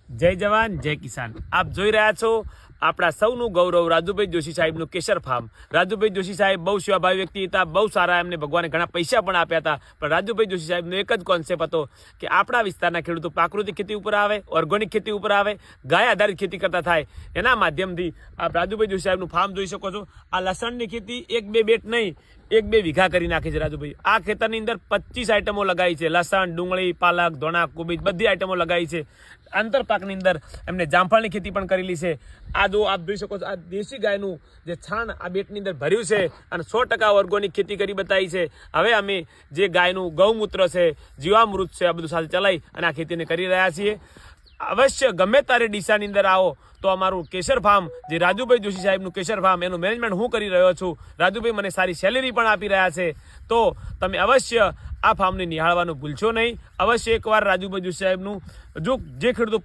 જય જવાન જય કિસાન। આપ જોઈ રહ્યા છો આપણા સૌનું ગૌરવ રાજુભાઈ જોશી સાહેબનું કેસર ફાર્મ। રાજુભાઈ જોશી સાહેબ બહુ સેવાભાવી વ્યક્તિ હતા, બહુ સારા, એમને ભગવાને ઘણા પૈસા પણ આપ્યા હતા, પણ રાજુભાઈ જોશી સાહેબનો એક જ કોન્સેપ્ટ હતો કે આપણા વિસ્તારના ખેડૂતો પ્રાકૃતિક ખેતી ઉપર આવે, ઓર્ગેનિક ખેતી ઉપર આવે, ગાય આધારિત ખેતી કરતા થાય। એના માધ્યમથી આપ રાજુભાઈ જોશી સાહેબનું ફાર્મ જોઈ શકો છો। આ લસણની ખેતી 1-2 બેટ નહીં, 1-2 વીઘા કરી નાખી છે રાજુભાઈ। આ ખેતરની અંદર 25 આઈટમો લગાવી છે, લસણ, ડુંગળી, પાલક, ધોણા, કોબીજ બધી આઈટમો લગાવી છે। આંતરપાકની અંદર એમને જામફળની ખેતી પણ કરેલી છે। આ જો આપ જોઈ શકો છો, આ દેશી ગાયનું જે છાણ આ બેટની અંદર ભર્યું છે અને 100% ઓર્ગેનિક ખેતી કરી બતાવી છે। હવે અમે જે ગાયનું ગૌમૂત્ર છે, જીવામૃત છે, આ બધું સાથે ચલાવી અને આ ખેતીને કરી રહ્યા છીએ। અવશ્ય ગમે ત્યારે ડીસાની અંદર આવો તો અમારું કેસર ફાર્મ, જે રાજુભાઈ જોશી સાહેબનું કેસર ફાર્મ, એનું મેનેજમેન્ટ હું કરી રહ્યો છું। રાજુભાઈ મને સારી સેલેરી પણ આપી રહ્યા છે, તો તમે અવશ્ય આ ફાર્મને નિહાળવાનું ભૂલશો નહીં। અવશ્ય એકવાર રાજુભાઈ જોશી સાહેબનું જે ખેડૂતો